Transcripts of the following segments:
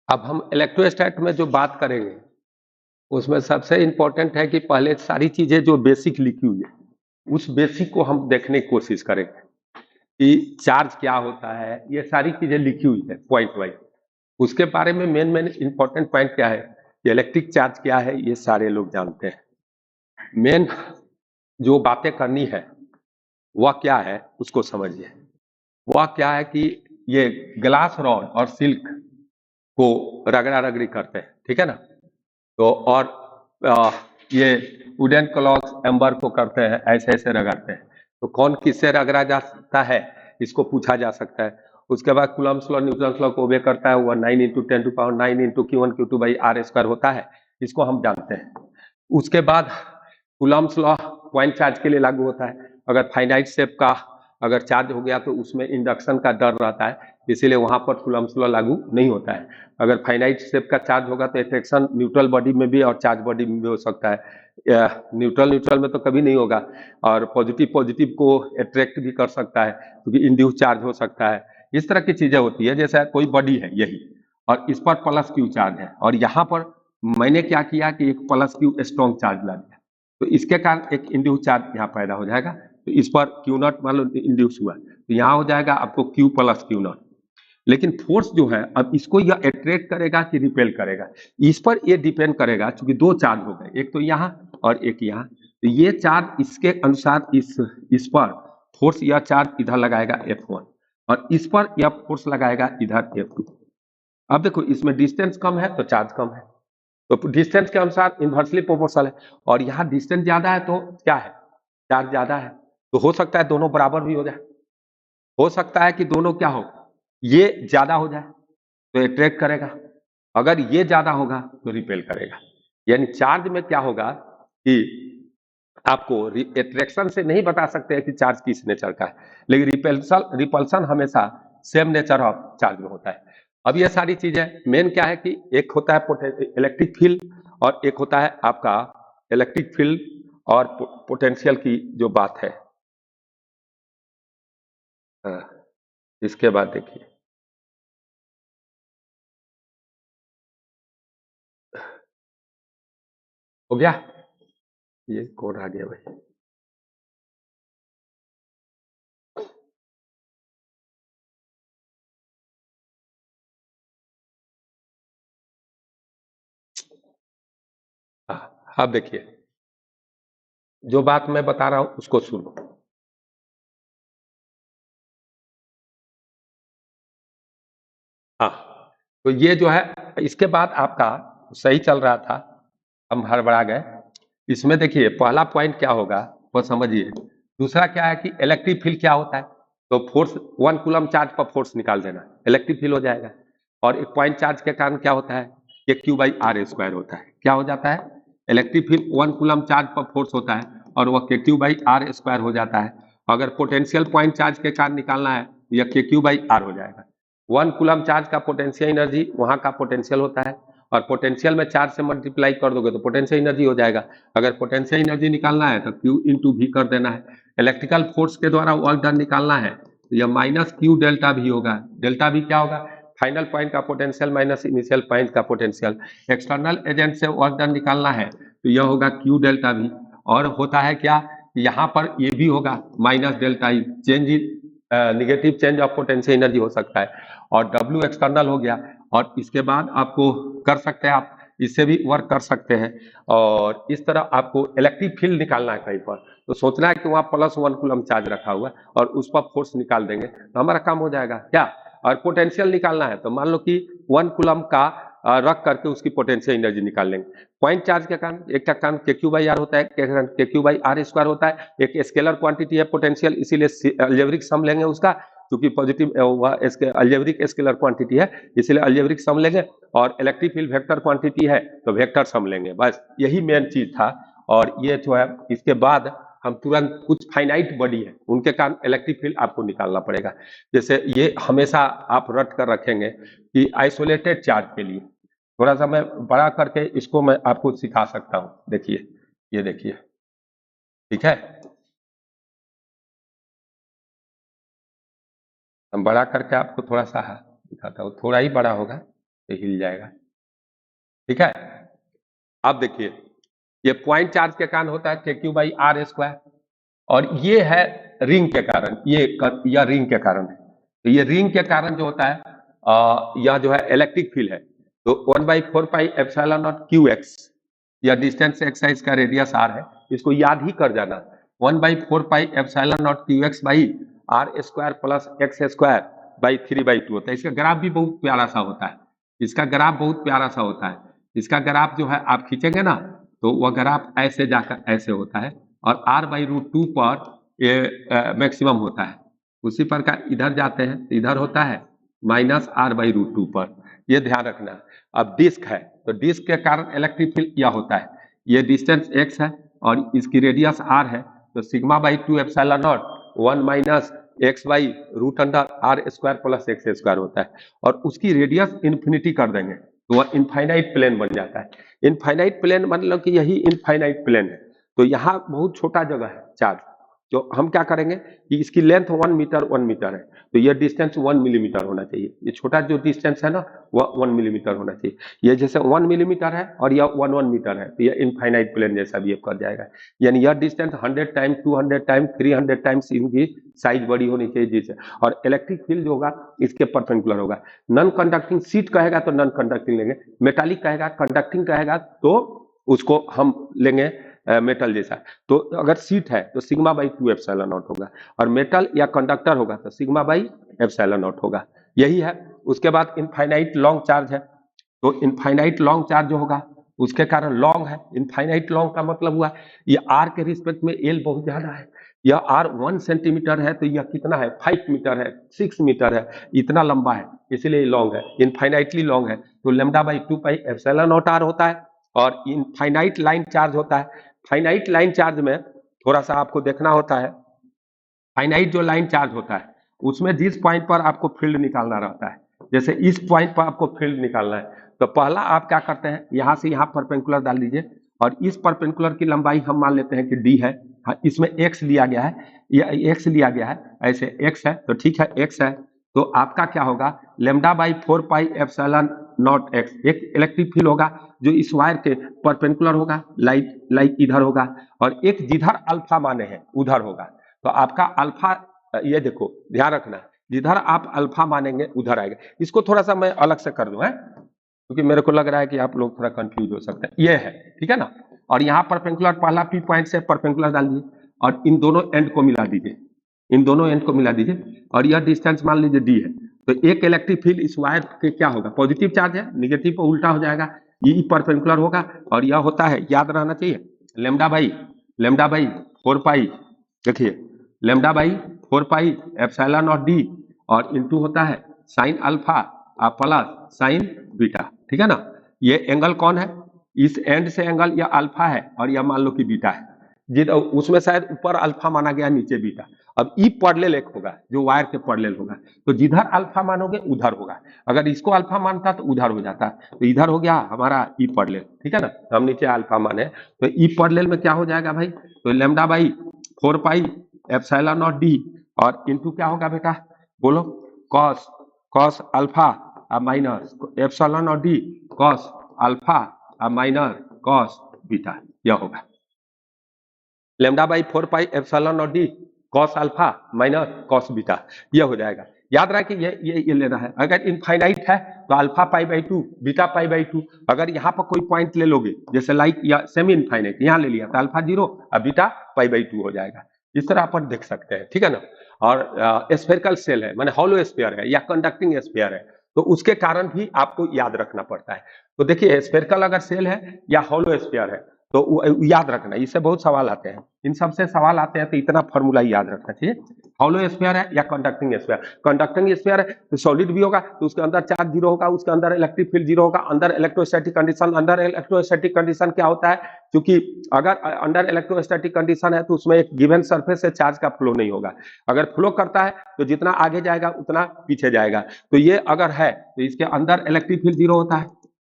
अब हम इलेक्ट्रोस्टैट में जो बात करेंगे उसमें सबसे इम्पोर्टेंट है कि पहले सारी चीजें जो बेसिक लिखी हुई है उस बेसिक को हम देखने की कोशिश करेंगे कि चार्ज क्या होता है, ये सारी चीजें लिखी हुई है पॉइंट वाइज। उसके बारे में मेन मेन इंपॉर्टेंट पॉइंट क्या है कि इलेक्ट्रिक चार्ज क्या है, ये सारे लोग जानते हैं। मेन जो बातें करनी है वह क्या है उसको समझिए। वह क्या है कि ये ग्लास रॉड और सिल्क को रगड़ा रगड़ी करते हैं, ठीक है ना। तो और आ, ये वुडन क्लॉथ एम्बर को करते हैं, ऐसे ऐसे रगड़ते हैं। तो कौन किससे रगड़ा जा सकता है इसको पूछा जा सकता है। उसके बाद कूलम्ब्स लॉ न्यूटन्स लॉ को ओबे करता है, वह 9 × 10⁻⁹ इंटू Q1 Q2/r² होता है, इसको हम जानते हैं। उसके बाद कूलम्ब्स लॉ पॉइंट चार्ज के लिए लागू होता है। अगर फाइनाइट शेप का अगर चार्ज हो गया तो उसमें इंडक्शन का डर रहता है, इसीलिए वहां पर कूलम्ब्स लॉ लागू नहीं होता है। अगर फाइनाइट शेप का चार्ज होगा तो अट्रैक्शन न्यूट्रल बॉडी में भी और चार्ज बॉडी में भी हो सकता है। न्यूट्रल न्यूट्रल में तो कभी नहीं होगा, और पॉजिटिव पॉजिटिव को अट्रैक्ट भी कर सकता है क्योंकि इंड्यूस चार्ज हो सकता है। इस तरह की चीजें होती है। जैसे कोई बॉडी है यही, और इस पर प्लस क्यू चार्ज है, और यहाँ पर मैंने क्या किया कि एक प्लस क्यू स्ट्रॉन्ग चार्ज ला दिया, तो इसके कारण एक इंड्यूस चार्ज यहाँ पैदा हो जाएगा। तो इस पर क्यू नॉट मान लो इंड्यूस हुआ, तो यहाँ हो जाएगा आपको क्यू प्लस क्यू नॉट। लेकिन फोर्स जो है अब इसको यह अट्रैक्ट करेगा कि रिपेल करेगा, इस पर ये डिपेंड करेगा, क्योंकि दो चार्ज हो गए, एक तो यहाँ और एक यहाँ। तो ये चार्ज इसके अनुसार इस पर फोर्स, यह चार्ज इधर लगाएगा F1 और इस पर यह फोर्स लगाएगा इधर F2। अब देखो इसमें डिस्टेंस कम है तो चार्ज कम है, तो डिस्टेंस के अनुसार इन्वर्सली प्रोपोर्शनल है। और यहाँ डिस्टेंस ज्यादा है तो क्या है, चार्ज ज्यादा है। तो हो सकता है दोनों बराबर भी हो जाए, हो सकता है कि दोनों क्या हो, ये ज्यादा हो जाए तो अट्रैक्ट करेगा, अगर ये ज्यादा होगा तो रिपेल करेगा। यानी चार्ज में क्या होगा कि आपको अट्रैक्शन से नहीं बता सकते हैं कि चार्ज किस नेचर का है, लेकिन रिपल्सन रिपल्सन हमेशा सेम नेचर ऑफ चार्ज में होता है। अब ये सारी चीजें मेन क्या है कि एक होता है इलेक्ट्रिक फील्ड, और एक होता है आपका इलेक्ट्रिक फील्ड और पोटेंशियल की जो बात है। हाँ, इसके बाद देखिए हो गया। ये कौन आ गया भाई। हाँ, अब देखिए जो बात मैं बता रहा हूं उसको सुनो। हाँ, तो ये जो है इसके बाद आपका सही चल रहा था, हम हड़बड़ा गए। इसमें देखिए पहला पॉइंट क्या होगा वो समझिए। दूसरा क्या है कि इलेक्ट्रिक फील्ड क्या होता है, तो फोर्स 1 कूलम चार्ज पर फोर्स निकाल देना इलेक्ट्रिक फील्ड हो जाएगा। और एक पॉइंट चार्ज के कारण क्या होता है, ये Q/r² होता है। क्या हो जाता है, इलेक्ट्रिक फील्ड 1 कूलम चार्ज पर फोर्स होता है और वह KQ/r² हो जाता है। अगर पोटेंशियल पॉइंट चार्ज के कारण निकालना है तो यह KQ/r हो जाएगा। 1 कूलम चार्ज का पोटेंशियल एनर्जी वहां का पोटेंशियल होता है, और पोटेंशियल में चार्ज से मल्टीप्लाई कर दोगे तो पोटेंशियल एनर्जी हो जाएगा। अगर पोटेंशियल एनर्जी निकालना है तो Q × V कर देना है। इलेक्ट्रिकल फोर्स के द्वारा वर्क डन निकालना है तो यह -Q∆V होगा। डेल्टा V क्या होगा, फाइनल पॉइंट का पोटेंशियल माइनस इनिशियल पॉइंट का पोटेंशियल। एक्सटर्नल एजेंट से वर्क डन निकालना है तो यह होगा Q∆V। और होता है क्या, यहाँ पर ये भी होगा -ΔE, change negative change of potential energy हो सकता है। और W एक्सटर्नल हो गया, और इसके बाद आपको कर सकते हैं, आप इससे भी वर्क कर सकते हैं। और इस तरह आपको इलेक्ट्रिक फील्ड निकालना है कहीं पर, तो सोचना है कि वहाँ +1 कूलम चार्ज रखा हुआ है और उस पर फोर्स निकाल देंगे तो हमारा काम हो जाएगा क्या। और पोटेंशियल निकालना है तो मान लो कि 1 कूलम का रख करके उसकी पोटेंशियल एनर्जी निकाल लेंगे। पॉइंट चार्ज के कारण एक का कारण KQ/r होता है, KQ/r² होता है। एक स्केलर क्वांटिटी है पोटेंशियल, इसीलिए अलजेब्रिक सम लेंगे उसका, क्योंकि पॉजिटिव वह अलजेब्रिक स्केलर क्वांटिटी है, इसलिए अलजेब्रिक सम लेंगे। और इलेक्ट्रिक फील्ड वेक्टर क्वांटिटी है तो वेक्टर सम लेंगे, बस यही मेन चीज था। और ये जो है इसके बाद हम तुरंत कुछ फाइनाइट बॉडी है उनके कारण इलेक्ट्रिक फील्ड आपको निकालना पड़ेगा। जैसे ये हमेशा आप रट कर रखेंगे कि आइसोलेटेड चार्ज के लिए, थोड़ा सा मैं बड़ा करके इसको मैं आपको सिखा सकता हूँ। देखिए, ये देखिए, ठीक है, हम बड़ा करके आपको थोड़ा सा दिखाता हूँ, थोड़ा ही बड़ा होगा। तो हिल जाएगा। ठीक है, अब देखिए ये पॉइंट चार्ज के कारण होता है KQ/R², और ये है रिंग के कारण, यह रिंग के कारण है। तो ये रिंग के कारण जो होता है यह जो है इलेक्ट्रिक फील्ड है। तो 1/4πε0QX, यह डिस्टेंस x है, इसका रेडियस r है, इसको याद ही कर जाना। 1/4πε0QX/R² + x²/3/2 होता है। इसका ग्राफ भी बहुत प्यारा सा होता है, इसका ग्राफ बहुत प्यारा सा होता है। इसका ग्राफ जो है आप खींचेंगे ना, तो वह ग्राफ ऐसे जाकर ऐसे होता है, और r/√2 पर ये मैक्सिमम होता है। उसी प्रकार इधर जाते हैं, इधर होता है -r/√2 पर, ये ध्यान रखना। अब डिस्क है, तो डिस्क के कारण इलेक्ट्रिक फील्ड यह होता है। ये डिस्टेंस x है और इसकी रेडियस r है, तो σ/2 ε0 1 - x/√r² + x² होता है, और उसकी रेडियस इन्फिनिटी कर देंगे तो वह इनफाइनाइट प्लेन बन जाता है। इनफाइनाइट प्लेन मतलब कि यही इनफाइनाइट प्लेन है। तो यहाँ बहुत छोटा जगह है चार्ज, तो हम क्या करेंगे कि इसकी लेंथ 1 मीटर है, तो यह डिस्टेंस 1 मिलीमीटर होना चाहिए। ये छोटा जो डिस्टेंस है ना, वह 1 मिलीमीटर होना चाहिए। ये जैसे 1 मिलीमीटर है और यह 1 मीटर है, तो यह इनफाइनाइट प्लेन जैसा बिहेव कर जाएगा। यानी यह डिस्टेंस 100 टाइम, 200 टाइम, 300 टाइम्स इनकी साइज बड़ी होनी चाहिए जिससे, और इलेक्ट्रिक फील्ड जो होगा इसके परपेंडिकुलर होगा। नॉन कंडक्टिंग सीट कहेगा तो नॉन कंडक्टिंग लेंगे, मेटालिक कहेगा, कंडक्टिंग कहेगा तो उसको हम लेंगे मेटल जैसा। तो अगर सीट है तो σ/2 ε0 होगा, और मेटल या कंडक्टर होगा तो σ/ε0 होगा। यही है। उसके बाद इनफाइनाइट लॉन्ग चार्ज है, तो इनफाइनाइट लॉन्ग चार्ज जो होगा उसके कारण लॉन्ग है। इनफाइनाइट लॉन्ग का मतलब हुआ ये r के रिस्पेक्ट में एल बहुत ज्यादा है। यह r 1 सेंटीमीटर है, तो यह कितना है 5 मीटर है, 6 मीटर है, इतना लंबा है, इसलिए लॉन्ग है, इनफाइनाइटली लॉन्ग है। तो λ/2πε0r होता है। और इनफाइनाइट लाइन चार्ज होता है। फाइनाइट लाइन चार्ज में थोड़ा सा आपको देखना होता है, फाइनाइट जो लाइन चार्ज होता है उसमें जिस पॉइंट पर आपको फील्ड निकालना रहता है, जैसे इस पॉइंट पर आपको फील्ड निकालना है, तो पहला आप क्या करते हैं, यहां से यहां परपेंडिकुलर डाल दीजिए, और इस परपेंडिकुलर की लंबाई हम मान लेते हैं कि d है। हाँ, इसमें x लिया गया है, यह x लिया गया है, ऐसे x है तो ठीक है, x है तो आपका क्या होगा λ/4πε0x, एक इलेक्ट्रिक फील्ड होगा जो इस वायर के परपेंडिकुलर होगा, लाइक इधर होगा, और एक जिधर अल्फा माने हैं उधर होगा। तो आपका अल्फा, ये देखो ध्यान रखना, जिधर आप अल्फा मानेंगे उधर आएगा। इसको थोड़ा सा मैं अलग से कर दूं है, क्योंकि मेरे को लग रहा है कि आप लोग थोड़ा कंफ्यूज हो सकते हैं। ये है, ठीक है ना, और यहाँ परपेंडिकुलर पहला पी पॉइंट से परपेंडिकुलर डाल दीजिए, और इन दोनों एंड को मिला दीजिए, इन दोनों एंड को मिला दीजिए, और यह डिस्टेंस मान लीजिए डी है। तो एक इलेक्ट्रिक फील्ड इस वायर के क्या होगा, पॉजिटिव चार्ज है, निगेटिव पर उल्टा हो जाएगा, ये परपेंडिकुलर होगा, और यह होता है, याद रहना चाहिए, λ/4π, देखिए λ/4πε0d, और इंटू होता है sine alpha plus sign beta, ठीक है ना। ये एंगल कौन है, इस एंड से एंगल या अल्फा है, और यह मान लो कि बीटा है, उसमें शायद ऊपर अल्फा माना गया, नीचे बीटा। अब ई पैरेलल एक होगा जो वायर के पैरेलल होगा, तो जिधर अल्फा मानोगे उधर होगा, अगर इसको अल्फा मानता तो उधर हो जाता, तो इधर हो गया हमारा ई पैरेलल, ठीक है ना, हम नीचे अल्फा माने, तो ई पैरेलल में क्या हो जाएगा भाई, तो λ/4πε0d, और इंटू क्या होगा बेटा, बोलो, cos alpha minus ε0d cos alpha minus cos beta, यह होगा λ/4πε0d cos alpha minus cos beta, यह हो जाएगा। याद रहा कि ये लेना है। अगर इनफाइनाइट है तो अल्फा π/2 बीटा π/2, अगर यहाँ पर कोई पॉइंट ले लोगे जैसे लाइक या सेमी इनफाइनाइट, यहाँ ले लिया तो अल्फा 0 और बीटा π/2 हो जाएगा। इस तरह अपन देख सकते हैं, ठीक है ना। और स्फेरिकल सेल है, माने हॉलो स्फीयर है या कंडक्टिंग स्फीयर है, तो उसके कारण भी आपको याद रखना पड़ता है। तो देखिए स्फेरिकल अगर सेल है या हॉलो स्फीयर है तो याद रखना, इससे बहुत सवाल आते हैं, इन सबसे सवाल आते हैं, तो इतना फॉर्मूला याद रखना चाहिए। हॉलो स्फीयर है या कंडक्टिंग स्फीयर, कंडक्टिंग स्फीयर है तो सॉलिड भी होगा, तो उसके अंदर चार्ज 0 होगा, उसके अंदर इलेक्ट्रिक फील्ड 0 होगा, अंदर इलेक्ट्रोस्टैटिक कंडीशन, अंदर इलेक्ट्रोस्टैटिक कंडीशन क्या होता है, क्योंकि अगर अंडर इलेक्ट्रोस्टैटिक कंडीशन है तो उसमें एक गिवन सरफेस से चार्ज का फ्लो नहीं होगा, अगर फ्लो करता है तो जितना आगे जाएगा उतना पीछे जाएगा। तो ये अगर है तो इसके अंदर इलेक्ट्रिक फील्ड 0 होता है,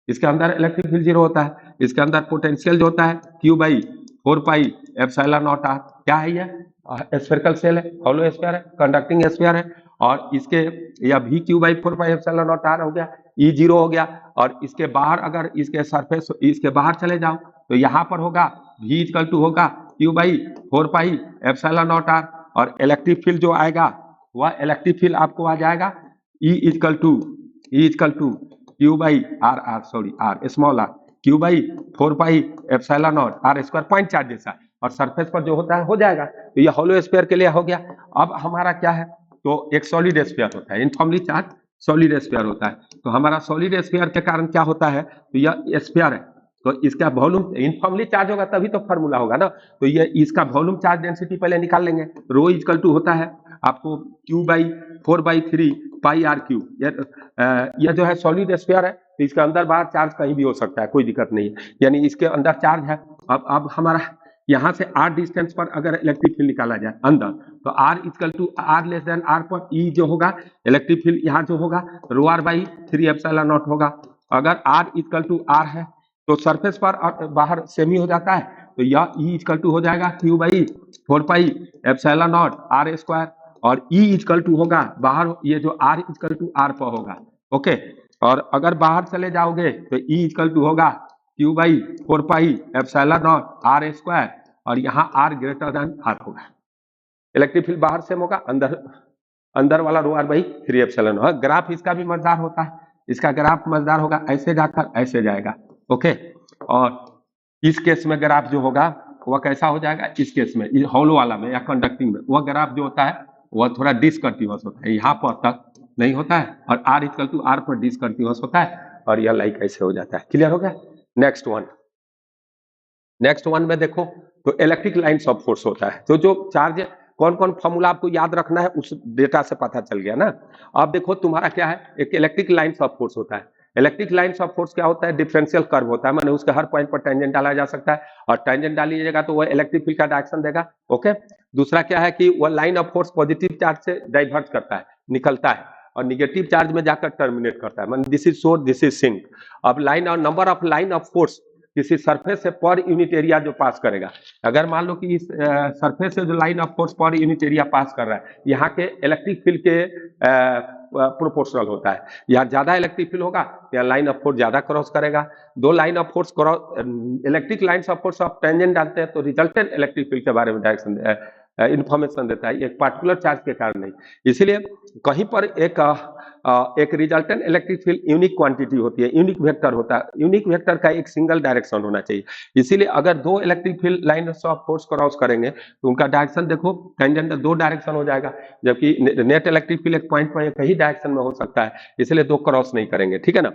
इसके अंदर इलेक्ट्रिक फील्ड 0 होता है, इसके अंदर पोटेंशियल जो होता है Q/4πε0r, क्या है ये स्फेरिकल सेल है, हॉलो स्फीयर है, कंडक्टिंग स्फीयर है, और इसके या वी क्यू बाई 4πε0r हो गया, ई जीरो हो गया, और इसके बाहर अगर इसके सरफेस इसके बाहर चले जाओ तो यहाँ पर होगा वी इक्वल टू होगा क्यू बाई 4πε0r, और इलेक्ट्रिक फील्ड जो आएगा वह इलेक्ट्रिक फील्ड आपको आ जाएगा E equal to Q by R small R Q by 4πε0 R square, point charge जैसा, और सरफेस पर जो होता है हो जाएगा। तो ये हॉलो स्फीयर के लिए हो गया। अब हमारा क्या है, तो एक सॉलिड स्फीयर होता है, यूनिफॉर्मली चार्ज सॉलिड स्फीयर होता है। तो हमारा सॉलिड स्फीयर के कारण क्या होता है, तो यह स्फीयर है, तो इसका वॉल्यूम यूनिफॉर्मली चार्ज होगा तभी तो फार्मूला होगा ना। तो ये इसका वॉल्यूम चार्ज डेंसिटी पहले निकाल लेंगे। रो इक्वल टू होता है आपको q by 4/3 pi are q. यह जो है सॉलिड स्फीयर है, तो इसके अंदर बाहर चार्ज कहीं भी हो सकता है, कोई दिक्कत नहीं है, यानी इसके अंदर चार्ज है। अब हमारा यहाँ से r डिस्टेंस पर अगर इलेक्ट्रिक फील्ड निकाला जाए अंदर, तो r equal to r less than r पर E जो होगा इलेक्ट्रिक फील्ड यहाँ जो होगा रो r बाई 3ε0 होगा। अगर r इक्वल टू r है तो सरफेस पर और बाहर सेम ही हो जाता है, तो यह E इक्वल टू हो जाएगा क्यू बाई 4πε0 आर स्क्वायर, और E इक्वल टू होगा बाहर ये जो r इक्वल टू r पर होगा। ओके, और अगर बाहर चले जाओगे तो E इक्वल टू होगा क्यू बाई 4πε0 आर स्क्वायर, और यहाँ r ग्रेटर देन r होगा। इलेक्ट्रिक फील्ड बाहर सेम होगा, अंदर वाला रो r बाई 3ε0। ग्राफ इसका भी मजेदार होता है, इसका ग्राफ मजेदार होगा, ऐसे जाकर ऐसे जाएगा। ओके, और इस केस में ग्राफ जो होगा वह कैसा हो जाएगा, इस केस में हॉलो वाला में या कंडक्टिंग में वह ग्राफ जो होता है वह थोड़ा डिसकंटिन्यूअस होता है, यहाँ पर तक नहीं होता है, और r इक्वल टू r पर डिसकंटिन्यूअस होता है, और यह लाइक ऐसे हो जाता है। क्लियर हो गया। नेक्स्ट वन में देखो तो इलेक्ट्रिक लाइन्स ऑफ फोर्स होता है। तो जो चार्ज कौन कौन फॉर्मूला आपको याद रखना है उस डेटा से पता चल गया ना। अब देखो तुम्हारा क्या है, एक इलेक्ट्रिक लाइन्स ऑफ फोर्स होता है। इलेक्ट्रिक लाइन्स ऑफ फोर्स क्या होता है, डिफरेंशियल कर्व होता है, माने उसके हर पॉइंट पर टेंजेंट डाला जा सकता है, और टेंजेंट डालिएगा तो वह इलेक्ट्रिक फील्ड का डायरेक्शन देगा। ओके, दूसरा क्या है कि वह line of force positive charge से डाइवर्ट करता है, निकलता है, और निगेटिव चार्ज में जाकर टर्मिनेट करता है, माने this is source, this is sink. अब लाइन और number of line of force किसी सरफेस से पर यूनिट एरिया जो पास करेगा, अगर मान लो कि इस सरफेस से जो लाइन ऑफ फोर्स पर यूनिट एरिया पास कर रहा है, यहाँ के इलेक्ट्रिक फील्ड के प्रोपोर्शनल होता है। यहाँ ज्यादा इलेक्ट्रिक फील्ड होगा, यहाँ लाइन ऑफ फोर्स ज्यादा क्रॉस करेगा। दो line of force cross, electric lines of force आप टेंजेंट डालते हैं तो रिजल्टेंट इलेक्ट्रिक फील्ड के बारे में डायरेक्शन इंफॉर्मेशन देता है, एक पार्टिकुलर चार्ज के कारण नहीं। इसलिए कहीं पर एक resultant electric field unique quantity होती है, यूनिक वेक्टर होता है, यूनिक वेक्टर का एक सिंगल डायरेक्शन होना चाहिए। इसीलिए अगर दो electric field line of force cross करेंगे तो उनका डायरेक्शन देखो टेंजेंट दो डायरेक्शन हो जाएगा, जबकि नेट इलेक्ट्रिक फील्ड एक पॉइंट पर एक ही डायरेक्शन में हो सकता है, इसलिए दो क्रॉस नहीं करेंगे, ठीक है ना।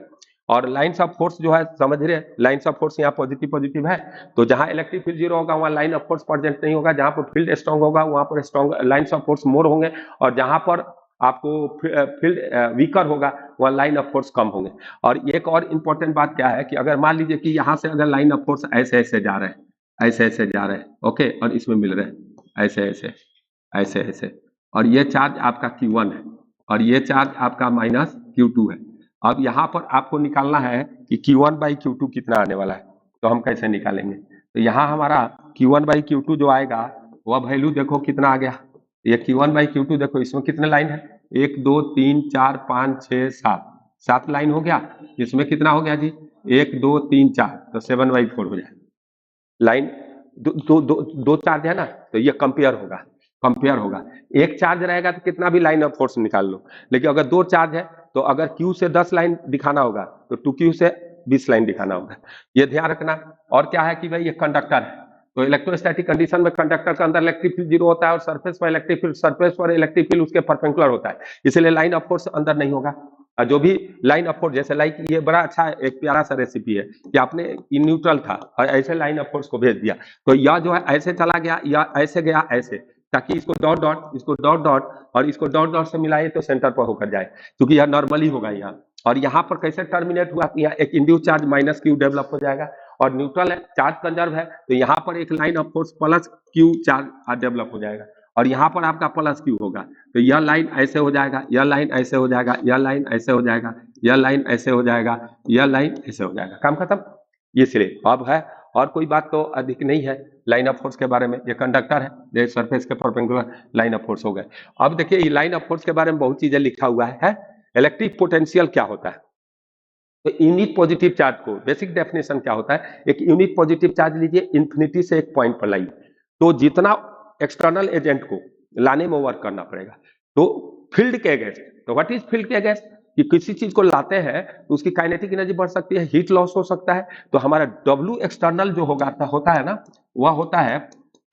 और लाइन्स ऑफ फोर्स जो है समझ रहे हैं, लाइन्स ऑफ फोर्स यहाँ पॉजिटिव है, तो जहां इलेक्ट्रिक फील्ड जीरो होगा वहां लाइन ऑफ फोर्स प्रेजेंट नहीं होगा, जहां पर फील्ड स्ट्रांग होगा वहां पर स्ट्रांग लाइन्स ऑफ फोर्स मोर होंगे, और जहां पर आपको फील्ड वीकर होगा वहां लाइन ऑफ फोर्स कम होंगे। और एक और इंपॉर्टेंट बात क्या है कि अगर मान लीजिए कि यहाँ से अगर लाइन ऑफ फोर्स ऐसे ऐसे जा रहे हैं, ओके, और इसमें मिल रहे हैं ऐसे ऐसे, और ये चार्ज आपका Q1 है और ये चार्ज आपका माइनस Q2 है। अब यहाँ पर आपको निकालना है कि Q1/Q2 कितना आने वाला है, तो हम कैसे निकालेंगे, तो यहाँ हमारा Q1/Q2 जो आएगा वह वैल्यू देखो कितना आ गया, ये Q1/Q2 देखो, इसमें कितने लाइन है, 1 2 3 4 5 6 7 लाइन हो गया। इसमें कितना हो गया जी, 1 2 3 4, तो 7/4 हो जाए। लाइन दो चार्ज है ना, तो ये कंपेयर होगा। एक चार्ज रहेगा तो कितना भी लाइन ऑफ फोर्स निकाल लो, लेकिन अगर दो चार्ज है तो अगर Q से 10 लाइन दिखाना होगा तो 2Q से 20 लाइन दिखाना होगा, ये ध्यान रखना। और क्या है कि भाई ये कंडक्टर है, तो इलेक्ट्रोस्टैटिक कंडीशन में कंडक्टर के अंदर इलेक्ट्रिक फील्ड जीरो होता है, और सरफेस पर इलेक्ट्रिक फील्ड उसके परपेंडिकुलर होता है, इसलिए लाइन ऑफ फोर्स अंदर नहीं होगा। जो भी लाइन ऑफ फोर्स, जैसे लाइक ये बड़ा अच्छा एक प्यारा सा रेसिपी है कि आपने न्यूट्रल था और ऐसे लाइन ऑफ फोर्स को भेज दिया, तो यह जो है ऐसे चला गया या ऐसे गया ऐसे, ताकि इसको डॉट डॉट और इसको डॉट डॉट से मिलाए तो सेंटर पर होकर जाए, क्योंकि यह नॉर्मली होगा यहाँ। और यहाँ पर कैसे टर्मिनेट हुआ, यहाँ एक इंड्यूस चार्ज -Q डेवलप हो जाएगा, और न्यूट्रल है, चार्ज कंजर्व है, तो यहाँ पर एक line of force +Q charge develop हो जाएगा, और यहाँ पर आपका +Q होगा, तो यह लाइन ऐसे हो जाएगा, यह लाइन ऐसे हो जाएगा, यह लाइन ऐसे हो जाएगा, यह लाइन ऐसे हो जाएगा, यह लाइन ऐसे हो जाएगा, काम खत्म। ये सिरे अब है, और कोई बात तो अधिक नहीं है। लाइन ऑफ फोर्स के बारे में, ये कंडक्टर है, ये सरफेस के परपेंडिकुलर लाइन ऑफ फोर्स हो गए। अब देखिए ये लाइन ऑफ फोर्स के बारे में बहुत चीजें लिखा हुआ है। इलेक्ट्रिक पोटेंशियल क्या होता है, तो यूनिट पॉजिटिव चार्ज को बेसिक डेफिनेशन क्या होता है, एक यूनिट पॉजिटिव चार्ज लीजिए, इंफिनिटी से एक पॉइंट पर लाइए, तो जितना एक्सटर्नल एजेंट को लाने में वर्क करना पड़ेगा, तो फील्ड के अगेंस्ट, तो व्हाट इज फील्ड के अगेंस्ट, कि किसी चीज को लाते हैं तो उसकी काइनेटिक एनर्जी बढ़ सकती है, हीट लॉस हो सकता है, तो हमारा डब्ल्यू एक्सटर्नल जो होता है ना, वह होता है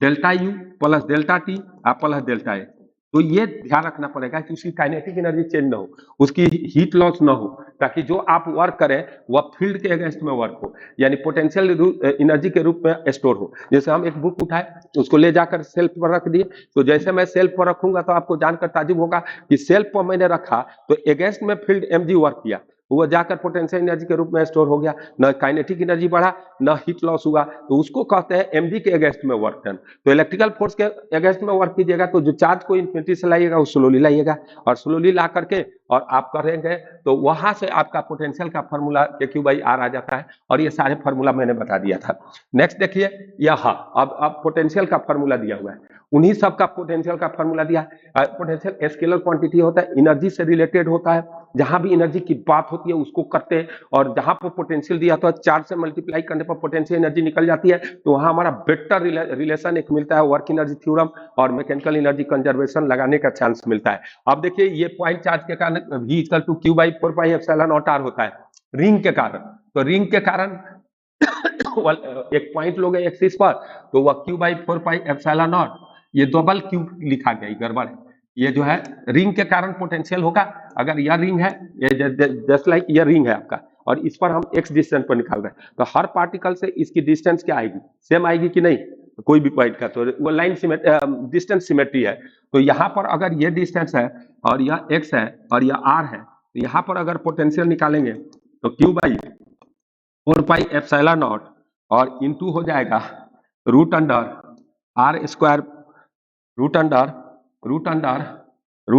delta U plus delta T plus delta A. तो ये ध्यान रखना पड़ेगा कि उसकी काइनेटिक एनर्जी चेंज ना हो, उसकी हीट लॉस ना हो, ताकि जो आप वर्क करें वह फील्ड के अगेंस्ट में वर्क हो, यानी पोटेंशियल एनर्जी के रूप में स्टोर हो। जैसे हम एक बुक उठाए, उसको ले जाकर सेल्फ पर रख दिए, तो जैसे मैं सेल्फ पर रखूंगा तो आपको जानकर ताजुब होगा कि सेल्फ पर मैंने रखा तो अगेंस्ट में फील्ड एमजी वर्क किया, वो जाकर पोटेंशियल एनर्जी के रूप में स्टोर हो गया, न काइनेटिक एनर्जी बढ़ा न हीट लॉस हुआ, तो उसको कहते हैं एमजी के अगेंस्ट में वर्क डन। तो इलेक्ट्रिकल फोर्स के अगेंस्ट में वर्क कीजिएगा तो जो चार्ज को इन्फिनिटी से लाइएगा वो स्लोली लाइएगा, और स्लोली ला करके और आप करेंगे तो वहां से आपका पोटेंशियल का फॉर्मूला के क्यू बाई आर आ जाता है, और ये सारे फॉर्मूला मैंने बता दिया था। नेक्स्ट देखिए यहाँ अब पोटेंशियल का फॉर्मूला दिया हुआ है, उन्हीं सब का पोटेंशियल का फॉर्मूला दिया है। पोटेंशियल स्केलर क्वांटिटी होता है, एनर्जी से रिलेटेड होता है, जहां भी एनर्जी की बात होती है उसको करते हैं, और जहां पर पोटेंशियल दिया तो चार्ज से मल्टीप्लाई करने पर पोटेंशियल एनर्जी निकल जाती है, तो वहां हमारा बेटर रिलेशन एक मिलता है, वर्क एनर्जी थ्योरम और मैकेनिकल एनर्जी कंजर्वेशन लगाने का चांस मिलता है। अब देखिए ये पॉइंट चार्ज के कारण V equal to Q by 4 pi epsilon naught R होता है रिंग के कारण, तो रिंग के कारण एक पॉइंट लोगे एक्सिस पर तो वह Q by 4 pi epsilon not, ये डबल क्यू लिखा गया, गड़बड़ है, ये जो है रिंग के कारण पोटेंशियल होगा। अगर यह रिंग है, ये जस्ट लाइक यह रिंग है आपका, और इस पर हम एक्स डिस्टेंस पर निकाल रहे हैं, तो हर पार्टिकल से इसकी डिस्टेंस क्या आएगी, सेम आएगी कि नहीं, कोई भी पॉइंट का, तो वो लाइन डिस्टेंस सिमेट्री है। तो यहाँ पर अगर ये डिस्टेंस है और यह एक्स है और यह आर है, तो यहाँ पर अगर पोटेंशियल निकालेंगे तो Q by 4 pi epsilon not और इनटू हो जाएगा root under R square, root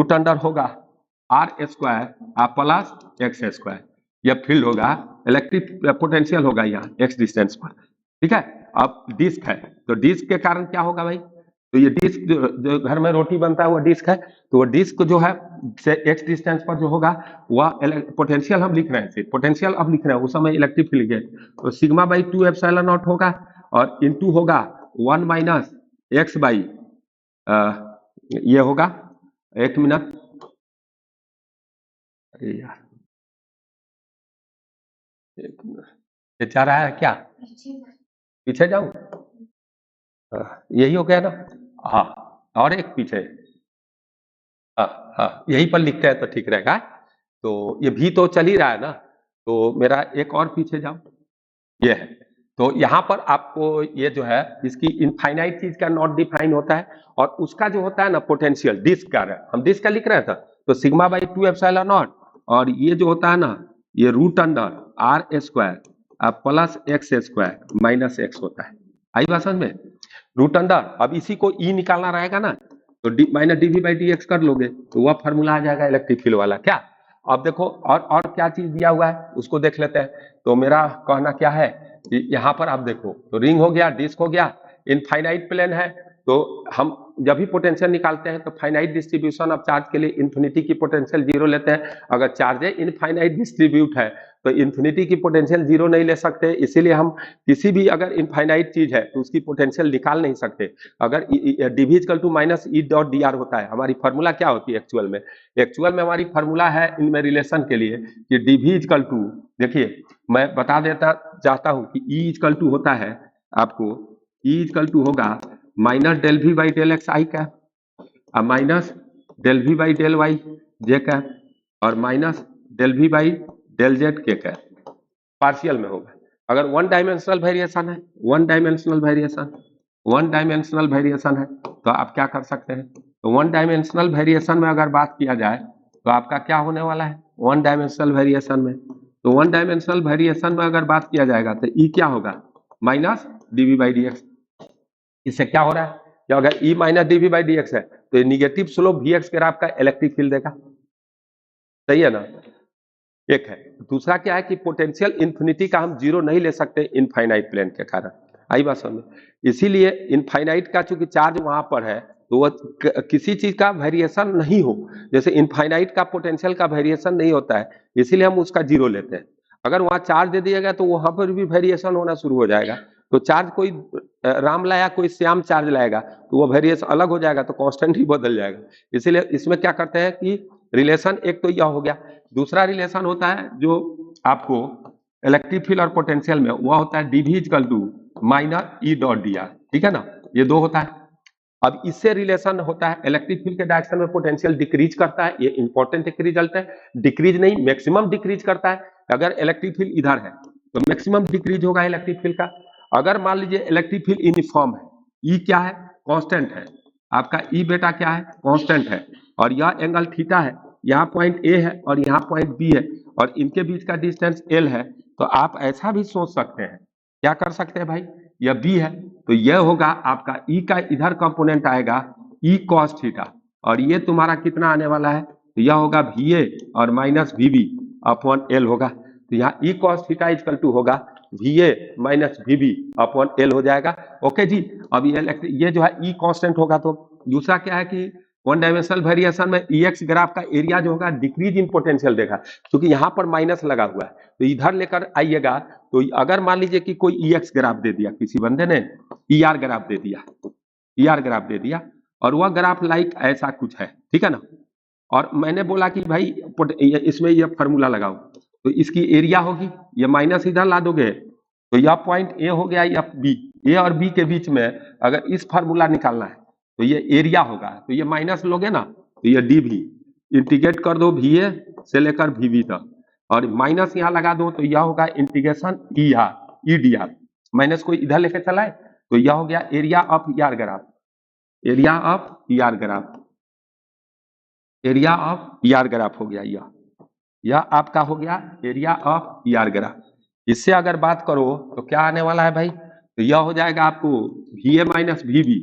under होगा R square plus X square, यह फील्ड होगा, इलेक्ट्रिक पोटेंशियल होगा यहाँ एक्स डिस्टेंस पर, ठीक है। अब डिस्क है, तो डिस्क के कारण क्या होगा भाई, तो ये डिस्क जो घर में रोटी बनता है वो डिस्क है, तो वो डिस्क जो है से एक्स डिस्टेंस पर जो होगा वह पोटेंशियल हम लिख रहे हैं, पोटेंशियल अब लिख रहे हैं, उस समय इलेक्ट्रिक फील्ड गए, तो सिग्मा बाई 2 एप्सिलॉन नॉट होगा और इनटू होगा 1 माइनस एक्स बाई ये होगा, एक मिनट, अरे यार एक मिनट, ये चाह रहा है क्या, पीछे जाऊं, यही हो गया ना, हाँ और एक पीछे, हाँ यही पर लिखते हैं तो ठीक रहेगा, तो ये भी तो चल ही रहा है ना, तो मेरा एक और पीछे जाओ, ये है, तो यहाँ पर आपको ये जो है इसकी इनफाइनाइट चीज का नॉट डिफाइन होता है, और उसका जो होता है ना पोटेंशियल डिस्क का, हम डिस्क का लिख रहे थे, तो सिग्मा बाई 2 एप्सिलॉन नॉट, और ये जो होता है ना ये root under R square plus X square minus X होता है, आई बात समझ में, रूट अंडर, अब इसी को ई निकालना रहेगा ना, तो minus DV by D X कर लोगे तो वह फॉर्मूला आ जाएगा इलेक्ट्रिक फील्ड वाला, क्या। अब देखो और क्या चीज दिया हुआ है उसको देख लेते हैं, तो मेरा कहना क्या है कि यहाँ पर आप देखो, तो रिंग हो गया, डिस्क हो गया, इनफाइनाइट प्लेन है, तो हम जब भी पोटेंशियल निकालते हैं तो फाइनाइट डिस्ट्रीब्यूशन ऑफ चार्ज के लिए इन्फिनिटी की पोटेंशियल जीरो लेते हैं, अगर चार्ज इनफाइनाइट डिस्ट्रीब्यूट है तो इन्फिनिटी की पोटेंशियल जीरो नहीं ले सकते, इसीलिए हम किसी भी अगर इनफाइनाइट चीज है तो उसकी पोटेंशियल निकाल नहीं सकते। अगर DV equal to minus E dot D R होता है, हमारी फार्मूला क्या होती है एक्चुअल में हमारी फार्मूला है इनमें रिलेशन के लिए कि डीवी इक्वल टू, देखिए मैं बता देता चाहता हूं कि ई इक्वल टू होता है आपको, ई इक्वल टू होगा minus del V by del X I cap minus del V by del Y J cap और minus del V by del Z के कैप, पार्शियल में होगा। अगर वन डायमेंशनल वेरिएशन है, वन डायमेंशनल वेरिएशन है तो आप क्या कर सकते हैं, तो वन डायमेंशनल वेरिएशन में अगर बात किया जाए तो आपका क्या होने वाला है वन डायमेंशनल वेरिएशन में, तो वन डायमेंशनल वेरिएशन में अगर बात किया जाएगा तो ई क्या होगा minus DV by D X, इससे क्या हो रहा है कि अगर E minus DV by D X है तो ये negative slope V X graph का इलेक्ट्रिक फील्ड देगा, सही है ना, एक है। दूसरा क्या है कि पोटेंशियल इन्फिनिटी का हम जीरो नहीं ले सकते इनफाइनाइट प्लेन के कारण, आई बात समझ। इसीलिए इनफाइनाइट का चूंकि चार्ज वहां पर है तो वो किसी चीज का वेरिएशन नहीं हो, जैसे इनफाइनाइट का पोटेंशियल का वेरिएशन नहीं होता है, इसीलिए हम उसका जीरो लेते हैं। अगर वहां चार्ज दे दिया गया तो वहां पर भी वेरिएशन होना शुरू हो जाएगा। तो चार्ज कोई राम लाया कोई श्याम चार्ज लाएगा तो वो वेरिएशन अलग हो जाएगा, तो कांस्टेंट ही बदल जाएगा। इसीलिए इसमें क्या करते हैं कि रिलेशन एक तो यह हो गया, दूसरा रिलेशन होता है जो आपको इलेक्ट्रिक फील्ड और पोटेंशियल में वह होता है dV equal to minus E dot D R, ठीक है ना, ये दो होता है। अब इससे रिलेशन होता है इलेक्ट्रिक फील्ड के डायरेक्शन में पोटेंशियल डिक्रीज करता है, ये इंपॉर्टेंट एक रिजल्ट है। डिक्रीज नहीं मैक्सिमम डिक्रीज करता है, अगर इलेक्ट्रिक फील्ड इधर है तो मैक्सिमम डिक्रीज होगा इलेक्ट्रिक फील्ड का। अगर मान लीजिए इलेक्ट्रिक फील्ड यूनिफॉर्म है, ई क्या है कांस्टेंट है, आपका ई बेटा क्या है कांस्टेंट है, और यह एंगल थीटा है, यहाँ पॉइंट ए है और यहाँ पॉइंट बी है और इनके बीच का डिस्टेंस एल है, तो आप ऐसा भी सोच सकते हैं, क्या कर सकते हैं भाई, यह बी है तो यह होगा आपका ई का इधर कंपोनेंट आएगा ई कॉस थीटा, और ये तुम्हारा कितना आने वाला है, तो यह होगा वी ए और minus V B upon L होगा। तो यहाँ E cos theta equal to होगा V A minus V B upon L हो जाएगा। ओके जी, अब ये जो है ई कांस्टेंट होगा। तो दूसरा क्या है कि वन डायमेंशनल वेरिएशन में ई एक्स ग्राफ का एरिया जो होगा डिक्रीज इन पोटेंशियल देगा, क्योंकि यहाँ पर माइनस लगा हुआ है तो इधर लेकर आइएगा। तो अगर मान लीजिए कि कोई ई एक्स ग्राफ दे दिया किसी बंदे ने, ई आर ग्राफ दे दिया, ई आर ग्राफ दे दिया और वह ग्राफ लाइक ऐसा कुछ है, ठीक है ना, और मैंने बोला कि भाई इसमें यह फॉर्मूला लगाओ, तो इसकी एरिया होगी, ये माइनस इधर ला दोगे तो यह पॉइंट ए हो गया या बी, ए और बी के बीच में अगर इस फार्मूला निकालना है तो ये एरिया होगा, तो ये माइनस लोगे ना तो ये डी भी इंटीग्रेट कर दो वी ए से लेकर वी बी तक, और माइनस यहाँ लगा दो तो यह होगा integration E R E D are, minus को इधर लेके चलाए तो यह हो गया area of E R graph, area of E R graph, area of E R graph हो गया यह आपका हो गया area of E R graph. इससे अगर बात करो तो क्या आने वाला है भाई, तो यह हो जाएगा आपको V A minus V B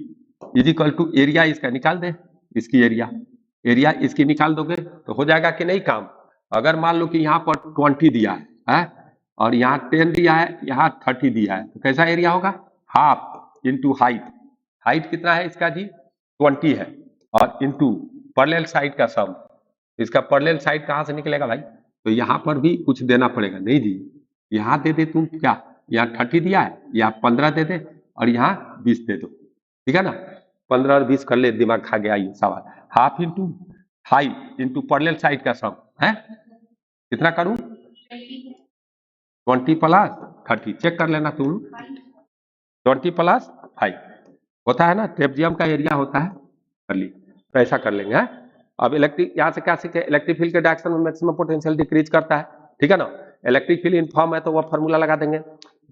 is equal to area इसका निकाल दे, इसकी एरिया इसकी निकाल दोगे तो हो जाएगा कि नहीं काम। अगर मान लो कि यहाँ पर 20 दिया है और यहाँ 10 दिया है, यहाँ 30 दिया है, तो कैसा एरिया होगा, हाफ इंटू हाइट, हाइट कितना है इसका जी 20 है, और इंटू पैरेलल साइड का सम, इसका पैरेलल साइड कहाँ से निकलेगा भाई, तो यहाँ पर भी कुछ देना पड़ेगा, नहीं जी यहाँ दे दे तुम क्या, यहाँ 30 दिया है, यहाँ 15 दे दे और यहाँ 20 दे दो, ठीक है ना, 15 और 20 कर ले, दिमाग खा गया ये सवाल। Half into height into parallel side का सम है, कितना करूं 20 प्लस 30, चेक कर लेना तुम, 20 प्लस 5 होता है ना, ट्रेपेजियम का एरिया होता है, कर ली तो ऐसा कर लेंगे है? अब इलेक्ट्रिक यहाँ से क्या सीखे, इलेक्ट्रिक फील्ड के डायरेक्शन में मैक्सिमम पोटेंशियल डिक्रीज करता है, ठीक है ना, इलेक्ट्रिक फील्ड इनफॉर्म है तो वो फार्मूला लगा देंगे,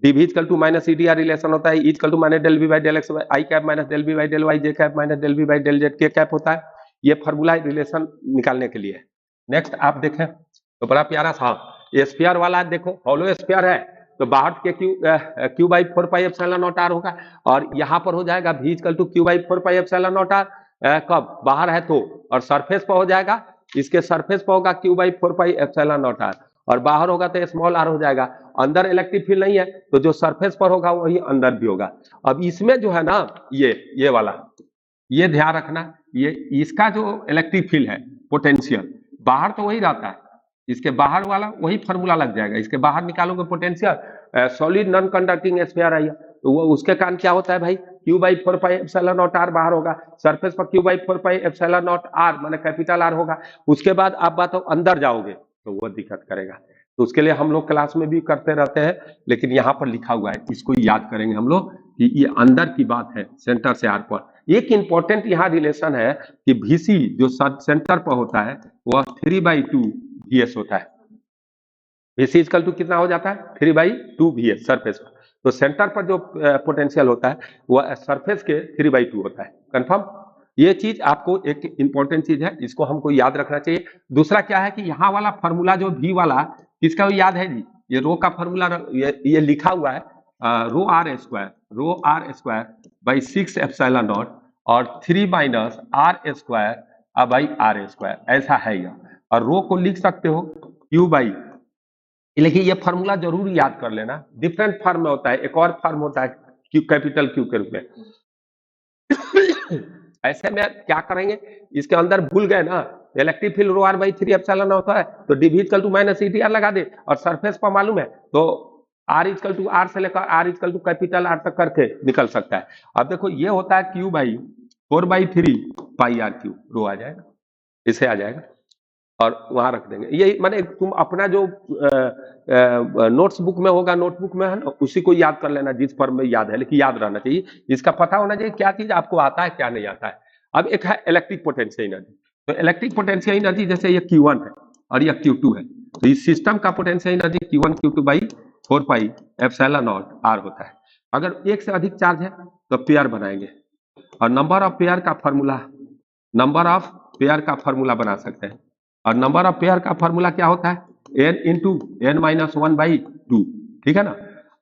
dV equal to minus E D R relation होता है, equal to minus del B by del X I cap minus del B by del Y J cap minus del B by del Z के cap होता है, ये formula relation निकालने के लिए। Next आप देखें तो बड़ा प्यारा सा स्फीयर वाला देखो, हॉलो स्फीयर है तो बाहर के Q by 4 pi epsilon naught R होगा, और यहाँ पर हो जाएगा v equal to Q by 4 pi epsilon naught R, कब बाहर है तो, और सरफेस पर हो जाएगा, इसके सरफेस पर होगा Q by 4 pi epsilon naught R, और बाहर होगा तो स्मॉल आर हो जाएगा। अंदर इलेक्ट्रिक फील्ड नहीं है तो जो सरफेस पर होगा वही अंदर भी होगा। अब इसमें जो है ना ये वाला, ये ध्यान रखना, ये इसका जो इलेक्ट्रिक फील्ड है पोटेंशियल बाहर तो वही रहता है, इसके बाहर वाला वही फार्मूला लग जाएगा, इसके बाहर निकालोगे potential, solid non conducting sphere है तो वो उसके कारण क्या होता है भाई, Q by 4 pi epsilon naught R बाहर होगा, सरफेस पर Q by 4 pi epsilon naught R माने कैपिटल आर होगा, उसके बाद आप बात अंदर जाओगे तो वो दिक्कत करेगा, तो उसके लिए हम लोग क्लास में भी करते रहते हैं, लेकिन यहाँ पर लिखा हुआ है इसको याद करेंगे हम लोग कि ये अंदर की बात है सेंटर से आर पर। एक इंपॉर्टेंट यहाँ रिलेशन है कि VC जो सेंटर पर होता है वह 3/2 VS होता है, VC इक्वल टू कितना हो जाता है 3/2 VS सरफेस पर, तो सेंटर पर जो पोटेंशियल होता है वह सरफेस के 3/2 होता है, कंफर्म। ये चीज आपको एक इंपॉर्टेंट चीज है, इसको हमको याद रखना चाहिए। दूसरा क्या है कि यहाँ वाला फार्मूला जो V वाला किसका याद है जी, ये रो का फार्मूला ये लिखा हुआ है rho R square by 6 epsilon not और 3 minus R square by R square, ऐसा है यह, और रो को लिख सकते हो Q बाई, लेकिन ये फार्मूला जरूर याद कर लेना, डिफरेंट फॉर्म में होता है, एक और फॉर्म होता है क्यू कैपिटल क्यू के रूप में। ऐसे में क्या करेंगे, इसके अंदर भूल गए ना, electric field rho R by 3 epsilon होता है, तो D V equal to minus E T R लगा दे, और सरफेस पर मालूम है तो आर इक्वल टू आर से लेकर R equal to capital R तक करके निकल सकता है। अब देखो ये होता है Q by 4/3 pi are Q, rho आ जाएगा, इसे आ जाएगा और वहां रख देंगे। ये माने तुम अपना जो नोट्स बुक में होगा, नोटबुक में है ना, उसी को याद कर लेना जिस पर में याद है, लेकिन याद रहना चाहिए, इसका पता होना चाहिए क्या चीज आपको आता है क्या नहीं आता है। अब एक है इलेक्ट्रिक पोटेंशियल एनर्जी, तो इलेक्ट्रिक पोटेंशियल एनर्जी जैसे ये Q1 है और ये Q2 है, तो इस सिस्टम का potential energy Q1 Q2 by 4 pi epsilon not R होता है। अगर एक से अधिक चार्ज है तो पेयर बनाएंगे, और नंबर ऑफ पेयर का फॉर्मूला बना सकते हैं, और नंबर ऑफ पेयर का फॉर्मूला क्या होता है, n इंटू n-1/2, ठीक है ना।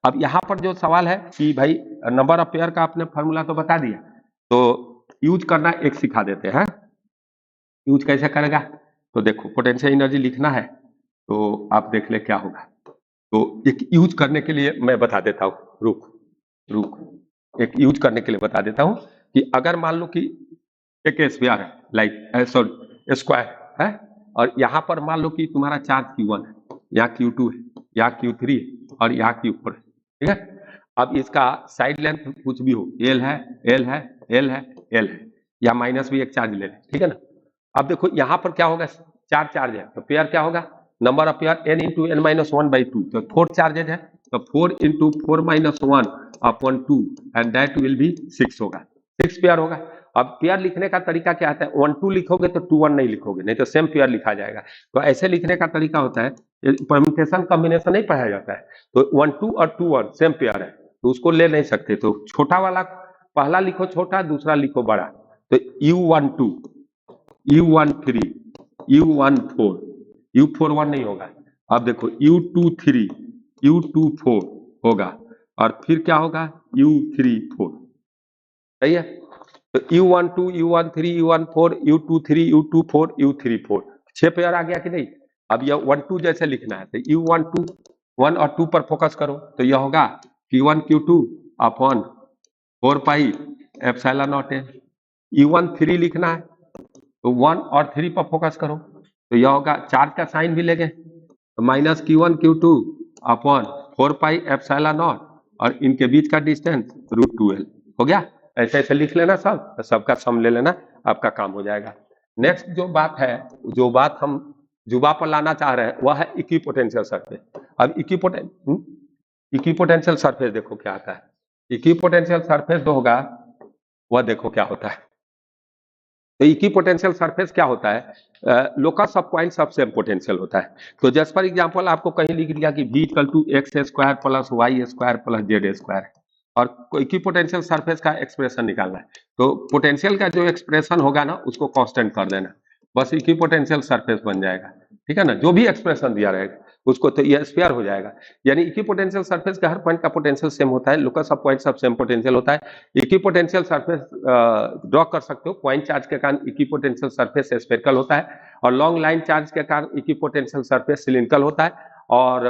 अब यहाँ पर जो सवाल है कि भाई नंबर ऑफ पेयर का आपने फॉर्मूला तो बता दिया, तो यूज करना एक सिखा देते हैं। यूज कैसे करेगा, तो देखो पोटेंशियल एनर्जी लिखना है, तो आप देख ले क्या होगा। तो एक यूज करने के लिए मैं बता देता हूँ, रुक एक यूज करने के लिए बता देता हूँ कि अगर मान लो कि एक स्फीयर है, लाइक सॉरी स्क्वायर है, और यहाँ पर मान लो कि तुम्हारा चार्ज Q1 है, यहाँ Q2 है, यहाँ Q3 है और यहाँ Q4 है, ठीक है। अब इसका साइड लेंथ कुछ भी हो, L है, L है, L है, L है, या माइनस भी एक चार्ज ले लें, ठीक है ना। अब देखो यहाँ पर क्या होगा, 4 चार्ज है, तो पेयर क्या होगा, number of pair n into n-1/2, तो 4 चार्जेज है, तो 4 into 4-1/2 and that will be 6 होगा, 6 पेयर होगा। अब पेयर लिखने का तरीका क्या आता है, 1-2 लिखोगे तो 2-1 नहीं लिखोगे, नहीं तो सेम पेयर लिखा जाएगा। तो ऐसे लिखने का तरीका होता है, परम्यूटेशन कॉम्बिनेशन नहीं पढ़ाया जाता है, तो 1-2 और 2-1 सेम पेयर है, तो उसको ले नहीं सकते, तो छोटा वाला पहला लिखो छोटा, दूसरा लिखो बड़ा, तो U12, U13, U14, U41 नहीं होगा। अब देखो U23, U24 होगा, और फिर क्या होगा U34, सही है। तो U12, U13, U14, U23, U24, U34, 6 pair आ गया कि नहीं। अब यह 1-2 जैसे लिखना है, तो U12 1 और 2 पर फोकस करो, तो यह होगा Q1 Q2 upon 4 pi epsilon not है। U13 लिखना है, तो 1 और 3 पर फोकस करो, तो यह होगा, चार्ज का साइन भी लेंगे, तो minus Q1 Q2 upon 4 pi epsilon not, और इनके बीच का डिस्टेंस √2L हो गया। ऐसे ऐसे लिख लेना सब, तो सबका सम ले लेना, आपका काम हो जाएगा। नेक्स्ट जो बात है, जो बात हम जुबा पर लाना चाह रहे हैं, वह है इक्विपोटेंशियल सरफेस। अब इक्विपोटेंशियल सरफेस देखो क्या आता है, इक्विपोटेंशियल सरफेस जो होगा वह देखो क्या होता है। तो इक्विपोटेंशियल सरफेस क्या होता है, locus of points of same potential होता है। तो जस्ट फॉर एग्जांपल आपको कहीं लिख दिया कि v equal to x² plus y² plus z², और इक्विपोटेंशियल सरफेस का एक्सप्रेशन निकालना है, तो पोटेंशियल का जो एक्सप्रेशन होगा ना, उसको कांस्टेंट कर देना, बस इक्विपोटेंशियल सरफेस बन जाएगा, ठीक है ना। जो भी एक्सप्रेशन दिया रहेगा उसको, तो ये स्फीयर हो जाएगा। यानी इक्विपोटेंशियल सरफेस का हर पॉइंट का पोटेंशियल सेम होता है, locus of points of same potential होता है। इक्विपोटेंशियल सरफेस ड्रॉ कर सकते हो, पॉइंट चार्ज के कारण इक्विपोटेंशियल सरफेस स्फेरिकल होता है, और लॉन्ग लाइन चार्ज के कारण इक्विपोटेंशियल सरफेस सिलिंड्रिकल होता है। और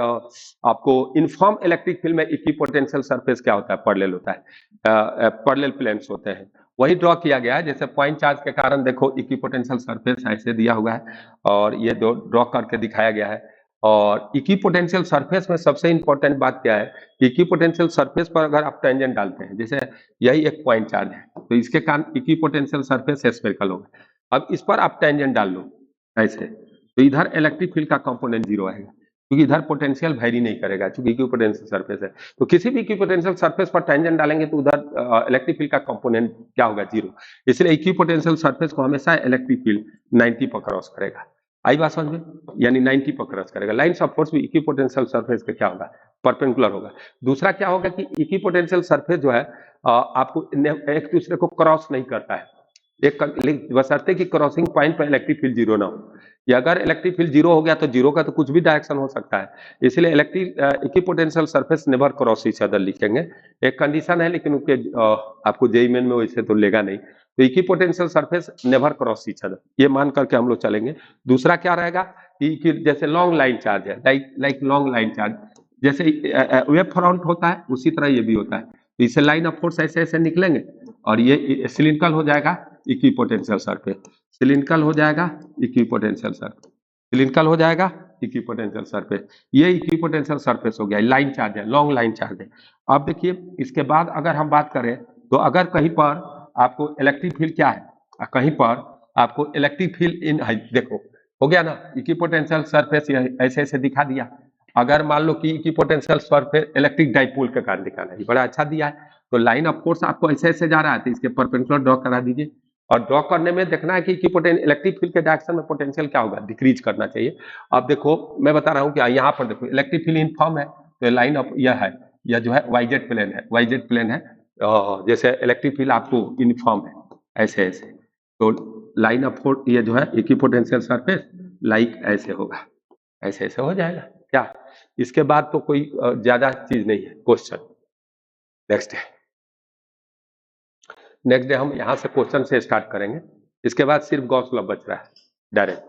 आपको यूनिफॉर्म इलेक्ट्रिक फील्ड में इक्विपोटेंशियल सरफेस क्या होता है, पैरेलल होता है, पैरेलल प्लेन्स होते हैं, वही ड्रॉ किया गया है। जैसे पॉइंट चार्ज के कारण देखो इक्विपोटेंशियल सरफेस ऐसे दिया हुआ है, और ये ड्रॉ करके दिखाया गया है। और इक्विपोटेंशियल सरफेस में सबसे इंपॉर्टेंट बात क्या है, इक्विपोटेंशियल सरफेस पर अगर आप टेंजेंट डालते हैं, जैसे यही एक पॉइंट चार्ज है, तो इसके कारण इक्विपोटेंशियल सरफेस स्फेरिकल होगा। अब इस पर आप टेंजेंट डाल लो ऐसे, तो इधर इलेक्ट्रिक फील्ड का कंपोनेंट 0 आएगा, क्योंकि इधर पोटेंशियल वेरी नहीं करेगा, क्योंकि इक्विपोटेंशियल सरफेस है। तो किसी भी इक्विपोटेंशियल सरफेस पर टेंजेंट डालेंगे तो उधर इलेक्ट्रिक फील्ड का कंपोनेंट क्या होगा, 0। इसलिए इक्विपोटेंशियल सरफेस को हमेशा इलेक्ट्रिक फील्ड 90 पर क्रॉस करेगा। आई बात समझ में, यानी 90 पर क्रॉस करेगा। लाइन्स ऑफ फोर्स भी इक्विपोटेंशियल सरफेस पे क्या होगा, परपेंडिकुलर होगा। दूसरा क्या होगा कि इक्विपोटेंशियल सरफेस जो है आपको एक दूसरे को क्रॉस नहीं करता है, एक बशर्ते कि क्रॉसिंग पॉइंट पर इलेक्ट्रिक फील्ड 0 ना हो। या अगर इलेक्ट्रिक फील्ड 0 हो गया तो 0 का तो कुछ भी डायरेक्शन हो सकता है, इसलिए equipotential surface never cross each other लिखेंगे। एक कंडीशन है, लेकिन उसके आपको जेईई मेन में वैसे तो लेगा नहीं। तो equipotential surface never cross each other, ये मान करके हम लोग चलेंगे। दूसरा क्या रहेगा कि जैसे लॉन्ग लाइन चार्ज है, लाइक लॉन्ग लाइन चार्ज, जैसे वेव फ्रंट होता है उसी तरह ये भी होता है। तो इससे लाइन ऑफ फोर्स ऐसे ऐसे निकलेंगे और ये सिलिंड्रिकल हो जाएगा इक्विपोटेंशियल सरफेस, सिलिंड्रिकल हो जाएगा इक्विपोटेंशियल सरफेस, सिलिंड्रिकल हो जाएगा इक्विपोटेंशियल सरफेस। ये इक्विपोटेंशियल सरफेस हो गया, लाइन चार्ज है, लॉन्ग लाइन चार्ज है। अब देखिए इसके बाद अगर हम बात करें तो अगर कहीं पर आपको इलेक्ट्रिक फील्ड क्या है, कहीं पर आपको इलेक्ट्रिक फील्ड इन देखो हो गया ना, इक्विपोटेंशियल सरफेस ऐसे ऐसे दिखा दिया। अगर मान लो कि इक्विपोटेंशियल सरफेस इलेक्ट्रिक डाइपोल के कारण दिखाना है, बड़ा अच्छा दिया है। तो लाइन ऑफ फोर्स आपको ऐसे ऐसे जा रहा है तो इसके परपेंडिकुलर ड्रॉ करा दीजिए और ड्रॉ करने में देखना है कि इलेक्ट्रिक फील्ड के डायरेक्शन में पोटेंशियल क्या होगा, डिक्रीज करना चाहिए। अब देखो मैं बता रहा हूँ कि यहाँ पर देखो इलेक्ट्रिक फील्ड इनफॉर्म है तो लाइन ऑफ यह है, यह जो है वाईजेड प्लेन है, वाईजेड प्लेन है। जैसे इलेक्ट्रिक फील्ड आपको यूनिफॉर्म है ऐसे ऐसे, तो लाइन ऑफ फोर्स ये जो है इक्विपोटेंशियल सरफेस लाइक ऐसे होगा, ऐसे ऐसे हो जाएगा क्या। इसके बाद तो कोई ज्यादा चीज नहीं है। क्वेश्चन नेक्स्ट डे हम यहाँ से क्वेश्चन से स्टार्ट करेंगे। इसके बाद सिर्फ गॉस लॉ बच रहा है डायरेक्ट,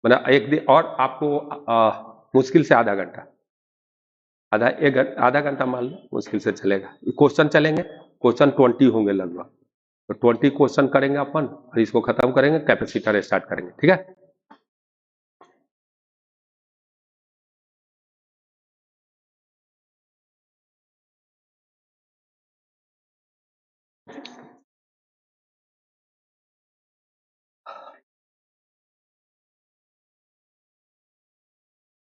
मतलब एक दिन और आपको मुश्किल से आधा घंटा, आधा घंटा मान लो मुश्किल से चलेगा। क्वेश्चन चलेंगे, क्वेश्चन 20 होंगे लगभग, तो 20 क्वेश्चन करेंगे अपन और इसको खत्म करेंगे, कैपेसिटर स्टार्ट करेंगे, ठीक है।